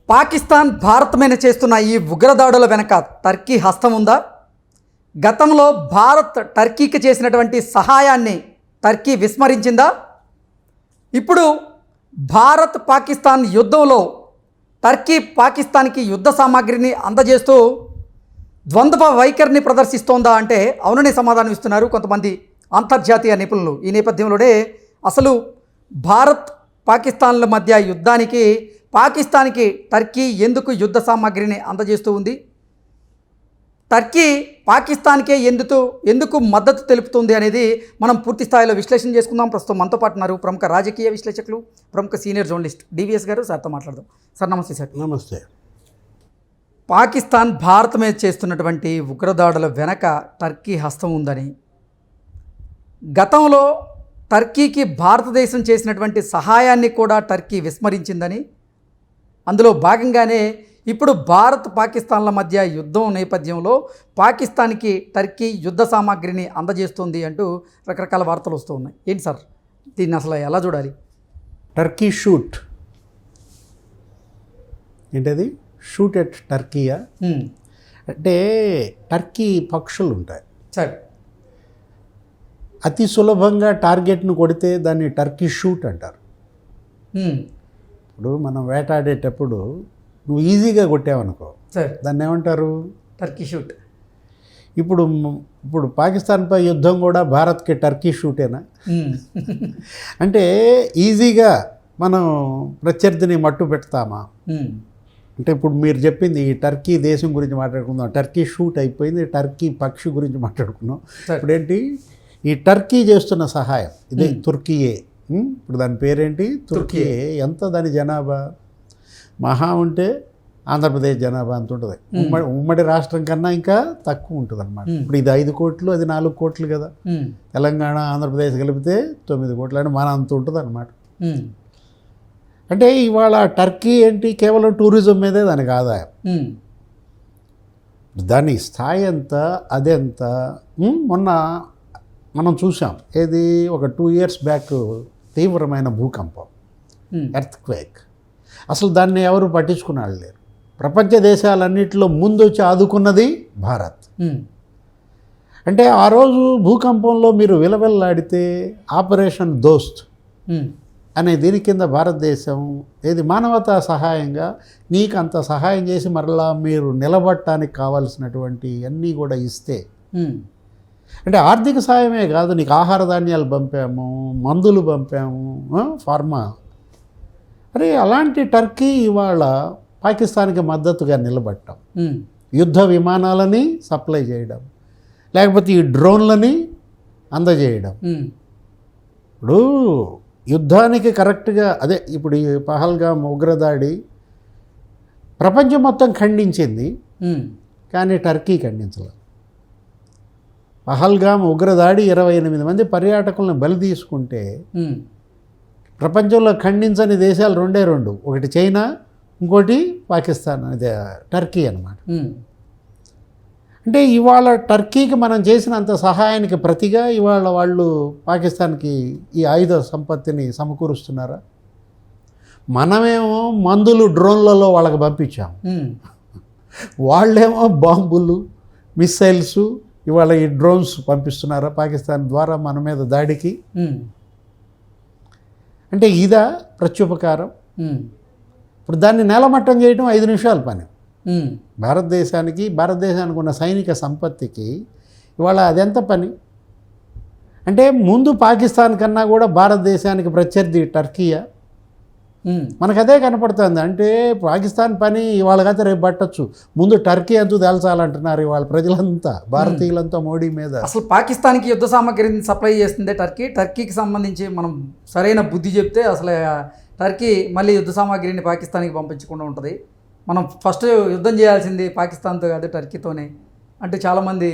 పాకిస్తాన్ భారత్ మీద చేస్తున్న ఈ ఉగ్రదాడుల వెనక టర్కీ హస్తం ఉందా? గతంలో భారత్ టర్కీకి చేసినటువంటి సహాయాన్ని టర్కీ విస్మరించిందా? ఇప్పుడు భారత్ పాకిస్తాన్ యుద్ధంలో టర్కీ పాకిస్తాన్కి యుద్ధ సామాగ్రిని అందజేస్తూ ద్వంద్వ వైఖరిని ప్రదర్శిస్తోందా అంటే అవుననే సమాధానం ఇస్తున్నారు కొంతమంది అంతర్జాతీయ నిపుణులు. ఈ నేపథ్యంలోనే అసలు భారత్ పాకిస్తాన్ల మధ్య యుద్ధానికి పాకిస్తాన్కి టర్కీ ఎందుకు యుద్ధ సామాగ్రిని అందజేస్తూ ఉంది? టర్కీ పాకిస్తాన్కే ఎందుకు మద్దతు తెలుపుతుంది అనేది మనం పూర్తి స్థాయిలో విశ్లేషణ చేసుకుందాం. ప్రస్తుతం మనతో పాటు ఉన్నారు ప్రముఖ రాజకీయ విశ్లేషకులు, ప్రముఖ సీనియర్ జర్నలిస్ట్ డివిఎస్ గారు. సార్తో మాట్లాడదాం. సార్ నమస్తే. సార్ నమస్తే. పాకిస్తాన్ భారత్ మీద చేస్తున్నటువంటి ఉగ్రదాడుల వెనక టర్కీ హస్తం ఉందని, గతంలో టర్కీకి భారతదేశం చేసినటువంటి సహాయాన్ని కూడా టర్కీ విస్మరించిందని, అందులో భాగంగానే ఇప్పుడు భారత్ పాకిస్తాన్ల మధ్య యుద్ధం నేపథ్యంలో పాకిస్తాన్కి టర్కీ యుద్ధ సామాగ్రిని అందజేస్తుంది అంటూ రకరకాల వార్తలు వస్తూ ఉన్నాయి. ఏంటి సార్ దీన్ని అసలు ఎలా చూడాలి? టర్కీ షూట్ ఏంటది? షూట్ ఎట్ టర్కీయా? అంటే టర్కీ పక్షులు ఉంటాయి సార్, అతి సులభంగా టార్గెట్ను కొడితే దాన్ని టర్కీ షూట్ అంటారు. ఇప్పుడు మనం వేటాడేటప్పుడు నువ్వు ఈజీగా కొట్టావనుకో సార్, దాన్ని ఏమంటారు? Turkey shoot. ఇప్పుడు పాకిస్తాన్పై యుద్ధం కూడా భారత్కి టర్కీ షూటేనా? అంటే ఈజీగా మనం ప్రత్యర్థిని మట్టు పెడతామా? అంటే ఇప్పుడు మీరు చెప్పింది ఈ టర్కీ దేశం గురించి మాట్లాడుకుందాం. టర్కీ షూట్ అయిపోయింది, టర్కీ పక్షి గురించి మాట్లాడుకున్నాం. ఇప్పుడు ఏంటి ఈ టర్కీ చేస్తున్న సహాయం? ఇదే తుర్కీయే. ఇప్పుడు దాని పేరేంటి? తుర్కీయే. ఎంత దాని జనాభా? మహా ఉంటే ఆంధ్రప్రదేశ్ జనాభా అంత ఉంటుంది. ఉమ్మడి రాష్ట్రం కన్నా ఇంకా తక్కువ ఉంటుంది అనమాట. ఇప్పుడు ఇది 5 కోట్లు, అది 4 కోట్లు కదా. తెలంగాణ ఆంధ్రప్రదేశ్ కలిపితే 9 కోట్లు అంటే మన అంత ఉంటుంది అనమాట. అంటే ఇవాళ టర్కీ ఏంటి? కేవలం టూరిజం మీదే దానికి ఆదాయం. దాని స్థాయి ఎంత, అదెంత? మొన్న మనం చూసాం, ఏది ఒక 2 years బ్యాక్ తీవ్రమైన భూకంపం, ఎర్త్క్వేక్. అసలు దాన్ని ఎవరు పట్టించుకున్నాళ్ళు లేరు. ప్రపంచ దేశాలన్నింటిలో ముందు వచ్చి ఆదుకున్నది భారత్. అంటే ఆ రోజు భూకంపంలో మీరు విలవిల్లాడితే ఆపరేషన్ దోస్త్ అనే దీని కింద భారతదేశం ఏది మానవతా సహాయంగా నీకు అంత సహాయం చేసి మరలా మీరు నిలబడటానికి కావాల్సినటువంటి అన్నీ కూడా ఇస్తే, అంటే ఆర్థిక సాయమే కాదు, నీకు ఆహార ధాన్యాలు పంపాము, మందులు పంపాము, ఫార్మా. అరే అలాంటి టర్కీ ఇవాళ పాకిస్తాన్కి మద్దతుగా నిలబడటం, యుద్ధ విమానాలని సప్లై చేయడం, లేకపోతే ఈ డ్రోన్లని అందజేయడం. ఇప్పుడు యుద్ధానికి కరెక్ట్గా అదే ఇప్పుడు ఈ పహల్గామ్ ఉగ్రదాడి ప్రపంచం మొత్తం ఖండించింది, కానీ టర్కీ ఖండించలేదు. పహల్గామ్ ఉగ్రదాడి 28 మంది పర్యాటకులను బలి తీసుకుంటే ప్రపంచంలో ఖండించని దేశాలు 2 ఒకటి చైనా, ఇంకోటి పాకిస్తాన్, అదే టర్కీ అన్నమాట. అంటే ఇవాళ టర్కీకి మనం చేసినంత సహాయానికి ప్రతిగా ఇవాళ వాళ్ళు పాకిస్తాన్కి ఈ ఆయుధ సంపత్తిని సమకూరుస్తున్నారా? మనమేమో మందులు డ్రోన్లలో వాళ్ళకి పంపించాము, వాళ్ళేమో బాంబులు, మిస్సైల్స్, ఇవాళ ఈ డ్రోన్స్ పంపిస్తున్నారా పాకిస్తాన్ ద్వారా మన మీద దాడికి? అంటే ఇదా ప్రత్యుపకారం? ఇప్పుడు దాన్ని నేలమట్టం చేయడం 5 నిమిషాల పని. భారతదేశానికి ఉన్న సైనిక సంపత్తికి ఇవాళ అదెంత పని? అంటే ముందు పాకిస్తాన్ కన్నా కూడా భారతదేశానికి ప్రత్యర్థి టర్కీయా? మనకు అదే కనపడుతుంది. అంటే పాకిస్తాన్ పని ఇవాళకైతే రేపు పట్టచ్చు, ముందు టర్కీ అంతా తేల్చాలంటున్నారు ఇవాళ ప్రజలంతా, భారతీయులంతా మోడీ మీద. అసలు పాకిస్తాన్కి యుద్ధ సామాగ్రిని సప్లై చేస్తుంది టర్కీకి సంబంధించి మనం సరైన బుద్ధి చెప్తే అసలు టర్కీ మళ్ళీ యుద్ధ సామాగ్రిని పాకిస్తాన్కి పంపించకుండా ఉంటుంది. మనం ఫస్ట్ యుద్ధం చేయాల్సింది పాకిస్తాన్తో కాదు, టర్కీతోనే అంటే చాలామంది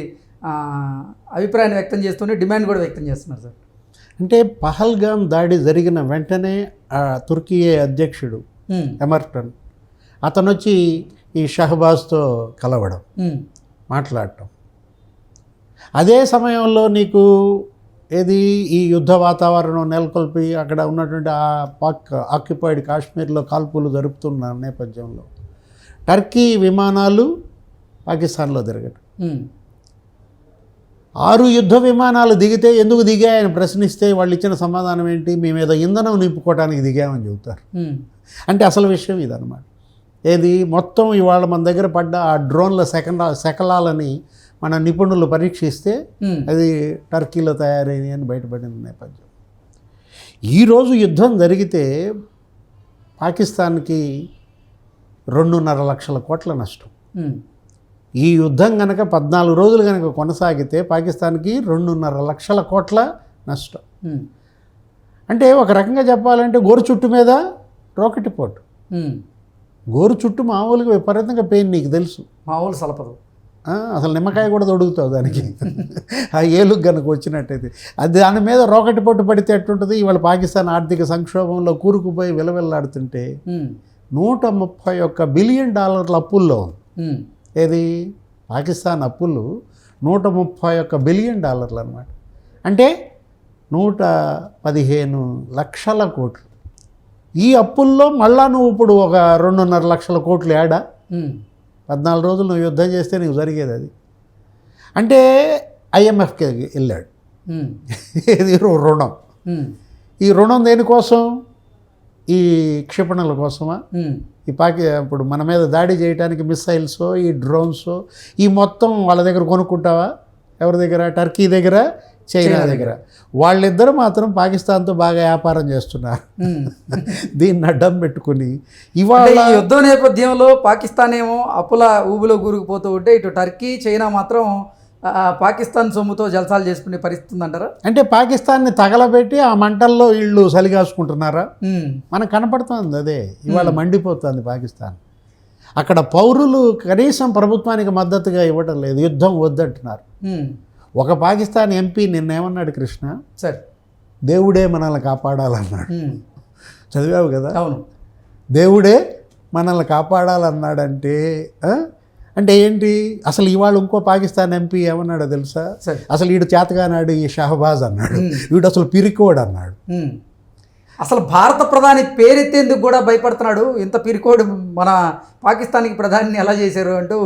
అభిప్రాయాన్ని వ్యక్తం చేస్తూనే డిమాండ్ కూడా వ్యక్తం చేస్తున్నారు సార్. అంటే పహల్గామ్ దాడి జరిగిన వెంటనే తుర్కీ అధ్యక్షుడు ఎమర్టన్ అతను వచ్చి ఈ షహబాజ్తో కలవడం, మాట్లాడటం. అదే సమయంలో నీకు ఏది ఈ యుద్ధ వాతావరణం నెలకొల్పి అక్కడ ఉన్నటువంటి ఆ పాక్ ఆక్యుపైడ్ కాశ్మీర్లో కాల్పులు జరుపుతున్న నేపథ్యంలో టర్కీ విమానాలు పాకిస్తాన్లో తిరగటం. ఉమ్. 6 యుద్ధ విమానాలు దిగితే ఎందుకు దిగాయని ప్రశ్నిస్తే వాళ్ళు ఇచ్చిన సమాధానం ఏంటి? మేము ఏదో ఇంధనం నింపుకోవడానికి దిగామని చెబుతారు. ఉమ్. అంటే అసలు విషయం ఇదన్నమాట. ఏది మొత్తం ఇవాళ మన దగ్గర పడ్డ ఆ డ్రోన్ల శకలాలని మన నిపుణులు పరీక్షిస్తే ఉమ్. అది టర్కీలో తయారైనవి అని బయటపడిన నేపథ్యం. ఈరోజు యుద్ధం జరిగితే పాకిస్తాన్కి 2.5 లక్షల కోట్ల నష్టం. ఉమ్. ఈ యుద్ధం కనుక 14 రోజులు కనుక కొనసాగితే పాకిస్తాన్కి 2.5 లక్షల కోట్ల నష్టం. ఉమ్. అంటే ఒక రకంగా చెప్పాలంటే గోరు చుట్టు మీద రోకెట్ పోటు. ఉమ్. గోరు చుట్టు మామూలుగా విపరీతంగా పెయిన్, నీకు తెలుసు. మామూలు సలపదు. అసలు నిమ్మకాయ కూడా తొడుగుతావు దానికి ఆ ఏలుగు కనుక వచ్చినట్టయితే. అది దాని మీద రోకెట్ పొట్టు పడితే ఎట్టుంటుంది? ఇవాళ పాకిస్తాన్ ఆర్థిక సంక్షోభంలో కూరుకుపోయి విలవిల్లాడుతుంటే ఉమ్. 131 బిలియన్ డాలర్ల అప్పుల్లో ఉంది. ఉమ్. ఏది పాకిస్తాన్ అప్పులు 131 బిలియన్ డాలర్లు అనమాట. అంటే 115 లక్షల కోట్లు. ఈ అప్పుల్లో మళ్ళా నువ్వు ఇప్పుడు ఒక 2.5 లక్షల కోట్లు ఏడా? ఉమ్. 14 రోజులు నువ్వు యుద్ధం చేస్తే నీకు జరిగేది అది. అంటే IMFకి వెళ్ళాడు. ఉమ్. ఇది రుణం. ఉమ్. ఈ రుణం దేనికోసం? ఈ క్షిపణుల కోసమా? ఉమ్. ఇప్పుడు మన మీద దాడి చేయడానికి మిస్సైల్స్, ఈ డ్రోన్స్, ఈ మొత్తం వాళ్ళ దగ్గర కొనుక్కుంటావా? ఎవరి దగ్గర? టర్కీ దగ్గర, చైనా దగ్గర. వాళ్ళిద్దరు మాత్రం పాకిస్తాన్తో బాగా వ్యాపారం చేస్తున్నారు. దీన్ని అడ్డం పెట్టుకుని ఇవాళ ఈ యుద్ధం నేపథ్యంలో పాకిస్తాన్ ఏమో అప్పుల ఊబిలో కూరుకుపోతూ ఉంటే ఇటు టర్కీ, చైనా మాత్రం పాకిస్తాన్ సొమ్ముతో జలసాలు చేసుకునే పరిస్థితి ఉందంటారా? అంటే పాకిస్తాన్ని తగలబెట్టి ఆ మంటల్లో వీళ్ళు సలిగాసుకుంటున్నారా? మనకు కనపడుతుంది అదే. ఇవాళ మండిపోతుంది పాకిస్తాన్. అక్కడ పౌరులు కనీసం ప్రభుత్వానికి మద్దతుగా ఇవ్వడం లేదు, యుద్ధం వద్దంటున్నారు. ఒక పాకిస్తాన్ ఎంపీ నిన్నేమన్నాడు కృష్ణ? సరే, దేవుడే మనల్ని కాపాడాలన్నాడు. చదివావు కదా? అవును. దేవుడే మనల్ని కాపాడాలన్నాడంటే అంటే ఏంటి? అసలు ఇవాళ ఇంకో పాకిస్తాన్ ఎంపీ ఏమన్నాడో తెలుసా? అసలు వీడు చేతగానాడు, ఈ షహబాజ్ అన్నాడు, వీడు అసలు పిరికోడు అన్నాడు. అసలు భారత ప్రధాని పేరెత్తేందుకు కూడా భయపడుతున్నాడు. ఇంత పిరికోడు మన పాకిస్తాన్కి ప్రధానిని ఎలా చేశారు అంటూ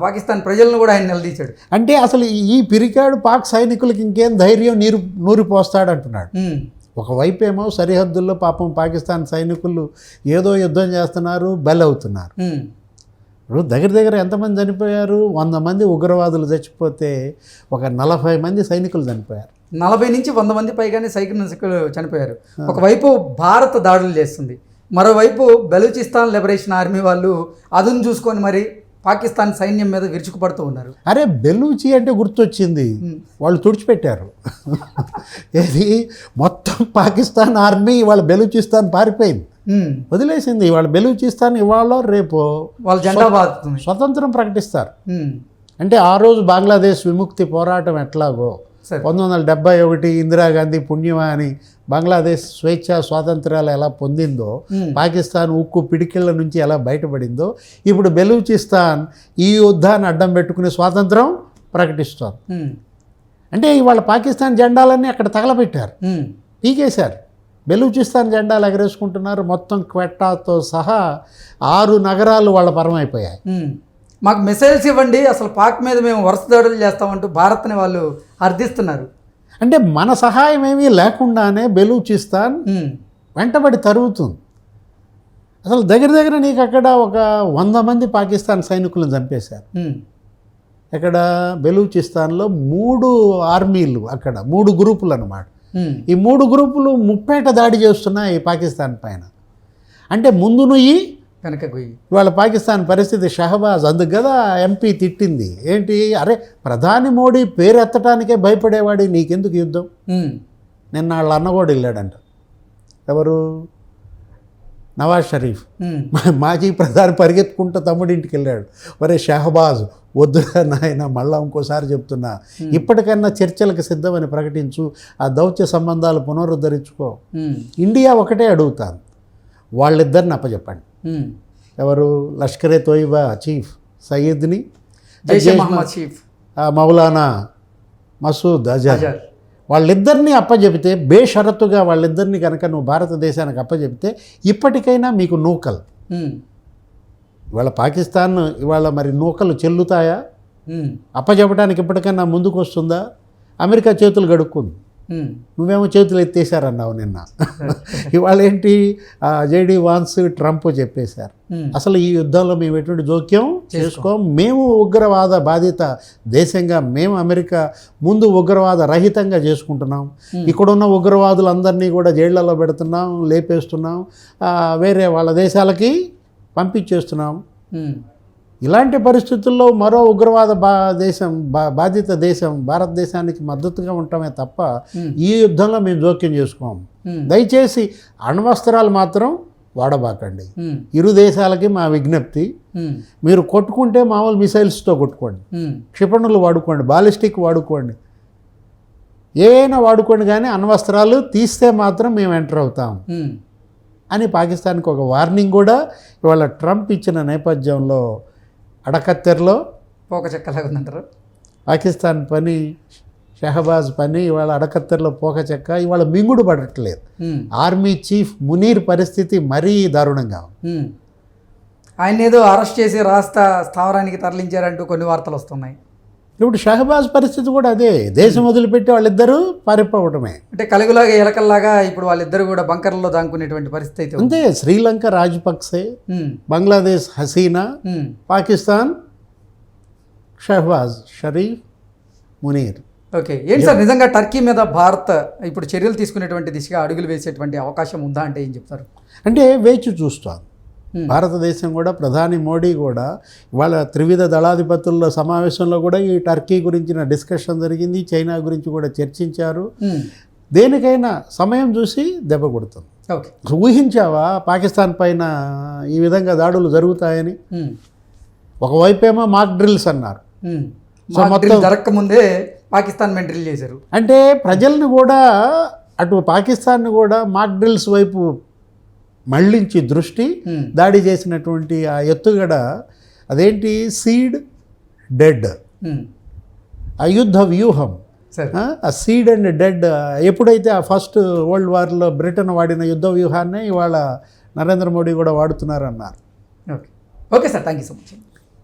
పాకిస్తాన్ ప్రజలను కూడా ఆయన నిలదీశాడు. అంటే అసలు ఈ పిరికాడు పాక్ సైనికులకి ఇంకేం ధైర్యం నూరిపోస్తాడంటున్నాడు. ఒకవైపు ఏమో సరిహద్దుల్లో పాపం పాకిస్తాన్ సైనికులు ఏదో యుద్ధం చేస్తున్నారు, బలవుతున్నారు. ఇప్పుడు దగ్గర ఎంతమంది చనిపోయారు? 100 మంది ఉగ్రవాదులు చచ్చిపోతే ఒక 40 మంది సైనికులు చనిపోయారు. 40 నుంచి 100 మంది పైగానే సైనికులు చనిపోయారు. ఒకవైపు భారత్ దాడులు చేస్తుంది, మరోవైపు బలూచిస్తాన్ లిబరేషన్ ఆర్మీ వాళ్ళు అదును చూసుకొని మరి పాకిస్తాన్ సైన్యం మీద విరుచుకుపడుతూ ఉన్నారు. అరే బెలూచి అంటే గుర్తొచ్చింది, వాళ్ళు తుడిచిపెట్టారు. ఏది మొత్తం పాకిస్తాన్ ఆర్మీ ఇవాళ బెలూచిస్తాన్ పారిపోయింది, వదిలేసింది. ఇవాళ బెలూచిస్తాన్ ఇవాళ రేపు వాళ్ళ జెండా బాగుతుంది, స్వతంత్రం ప్రకటిస్తారు. అంటే ఆ రోజు బంగ్లాదేశ్ విముక్తి పోరాటం ఎట్లాగో 1971 ఇందిరాగాంధీ పుణ్యమా అని బంగ్లాదేశ్ స్వేచ్ఛ స్వాతంత్రాలు ఎలా పొందిందో, పాకిస్తాన్ ఉక్కు పిడికిళ్ళ నుంచి ఎలా బయటపడిందో, ఇప్పుడు బెలూచిస్తాన్ ఈ యుద్ధాన్ని అడ్డం పెట్టుకుని స్వాతంత్రం ప్రకటిస్తోంది. అంటే ఇవాళ పాకిస్తాన్ జెండాలన్నీ అక్కడ తగలబెట్టారు, పీకేశారు. బెలూచిస్తాన్ జెండాలు ఎగరేసుకుంటున్నారు. మొత్తం క్వెట్టాతో సహా 6 నగరాలు వాళ్ళ పరమైపోయాయి. మాకు మిసైల్స్ ఇవ్వండి, అసలు పాక్ మీద మేము వరుస దాడులు చేస్తామంటూ భారత్ని వాళ్ళు అర్థిస్తున్నారు. అంటే మన సహాయం ఏమీ లేకుండానే బెలూచిస్తాన్ వెంటబడి తరుగుతుంది. అసలు దగ్గర నీకు అక్కడ ఒక 100 మంది పాకిస్తాన్ సైనికులను చంపేశారు. ఇక్కడ బెలూచిస్తాన్లో 3 ఆర్మీలు, అక్కడ 3 గ్రూపులు అన్నమాట. ఈ 3 గ్రూపులు ముప్పేట దాడి చేస్తున్నాయి పాకిస్తాన్ పైన. అంటే ముందు నుయ్యి కనుక ఇవాళ పాకిస్తాన్ పరిస్థితి షహబాజ్. అందుకు కదా ఎంపీ తిట్టింది ఏంటి? అరే ప్రధాని మోడీ పేరెత్తడానికే భయపడేవాడి, నీకెందుకు యుద్ధం? నిన్న వాళ్ళ అన్న కూడా వెళ్ళాడంట. ఎవరు? నవాజ్ షరీఫ్ మాజీ ప్రధాని పరిగెత్తుకుంటూ తమ్ముడింటికి వెళ్ళాడు. ఒరే షహబాజ్ వద్దురా నాయన, మళ్ళా ఇంకోసారి చెప్తున్నా, ఇప్పటికైనా చర్చలకు సిద్ధమని ప్రకటించు, ఆ దౌత్య సంబంధాలు పునరుద్ధరించుకో. ఇండియా ఒకటే అడుగుతాను, వాళ్ళిద్దరిని అప్పచెప్పండి. ఎవరు? లష్కరే తోయిబా చీఫ్ సయీద్ని, చీఫ్ మౌలానా మసూద్ అజర్, వాళ్ళిద్దరినీ అప్పచెబితే, బేషరతుగా వాళ్ళిద్దరినీ కనుక నువ్వు భారతదేశానికి అప్పచెబితే ఇప్పటికైనా మీకు నూకల్. ఇవాళ పాకిస్తాన్ ఇవాళ మరి నూకలు చెల్లుతాయా? అప్పచెప్పడానికి ఇప్పటికన్నా ముందుకు వస్తుందా? అమెరికా చేతులు గడుక్కుంది, నువ్వేమో చేతులు ఎత్తేసారన్నావు నిన్న. ఇవాళ ఏంటి జేడీ వాన్స్, ట్రంప్ చెప్పేశారు అసలు ఈ యుద్ధంలో మేము ఎటువంటి జోక్యం చేసుకోం, మేము ఉగ్రవాద బాధిత దేశంగా మేము అమెరికా ముందు ఉగ్రవాద రహితంగా చేసుకుంటున్నాం, ఇక్కడున్న ఉగ్రవాదులందరినీ కూడా జైళ్లలో పెడుతున్నాం, లేపేస్తున్నాం, వేరే వాళ్ళ దేశాలకి పంపించేస్తున్నాం. ఇలాంటి పరిస్థితుల్లో మరో ఉగ్రవాద బాధిత దేశం భారతదేశానికి మద్దతుగా ఉంటామే తప్ప ఈ యుద్ధంలో మేము జోక్యం చేసుకోము. దయచేసి అణ్వస్త్రాలు మాత్రం వాడబాకండి. ఇరు దేశాలకి మా విజ్ఞప్తి, మీరు కొట్టుకుంటే మామూలు మిసైల్స్తో కొట్టుకోండి, క్షిపణులు వాడుకోండి, బాలిస్టిక్ వాడుకోండి, ఏమైనా వాడుకోండి, కానీ అణ్వస్త్రాలు తీస్తే మాత్రం మేము ఎంటర్ అవుతాం అని పాకిస్తాన్కి ఒక వార్నింగ్ కూడా ఇవాళ ట్రంప్ ఇచ్చిన నేపథ్యంలో అడకత్తెరలో పోకచెక్కలాగా ఉందంటారు. పాకిస్తాన్ పని, షహబాజ్ పని ఇవాళ అడకత్తెరలో పోకచెక్క, ఇవాళ మింగుడు పడట్లేదు. ఆర్మీ చీఫ్ మునీర్ పరిస్థితి మరీ దారుణంగా ఉంది. ఆయన ఏదో అరెస్ట్ చేసి రాస్తా స్థావరానికి తరలించారంటూ కొన్ని వార్తలు వస్తున్నాయి. ఇప్పుడు షహబాజ్ పరిస్థితి కూడా అదే, దేశం వదిలిపెట్టి వాళ్ళిద్దరూ పారిపోవటమే. అంటే కలుగులాగా ఎలకల్లాగా ఇప్పుడు వాళ్ళిద్దరు కూడా బంకర్లో దాక్కునేటువంటి పరిస్థితి అయితే అంతే. శ్రీలంక రాజపక్సే, బంగ్లాదేశ్ హసీనా, పాకిస్తాన్ షహబాజ్ షరీఫ్, మునీర్. ఓకే, ఏంటి సార్ నిజంగా టర్కీ మీద భారత్ ఇప్పుడు చర్యలు తీసుకునేటువంటి దిశగా అడుగులు వేసేటువంటి అవకాశం ఉందా అంటే ఏం చెప్తారు? అంటే వేచి చూస్తాను. భారతదేశం కూడా, ప్రధాని మోడీ కూడా ఇవాళ త్రివిధ దళాధిపతుల సమావేశంలో కూడా ఈ టర్కీ గురించిన డిస్కషన్ జరిగింది, చైనా గురించి కూడా చర్చించారు. దేనికైనా సమయం చూసి దెబ్బ కొడుతుంది. ఓకే, ఊహించావా పాకిస్తాన్ పైన ఈ విధంగా దాడులు జరుగుతాయని? ఒకవైపేమో మాక్ డ్రిల్స్ అన్నారు, మొత్తం జరగకముందే పాకిస్తాన్ మీద డ్రిల్ చేశారు. అంటే ప్రజల్ని కూడా అటు పాకిస్తాన్ని కూడా మాక్ డ్రిల్స్ వైపు మళ్ళించి దృష్టి దాడి చేసినటువంటి ఆ ఎత్తుగడ అదేంటి, సీడ్ డెడ్, ఆ యుద్ధ వ్యూహం, ఆ సీడ్ అండ్ డెడ్. ఎప్పుడైతే ఆ ఫస్ట్ వరల్డ్ వార్లో బ్రిటన్ వాడిన యుద్ధ వ్యూహాన్ని ఇవాళ నరేంద్ర మోడీ కూడా వాడుతున్నారన్నారు. Okay sir, thank you so much.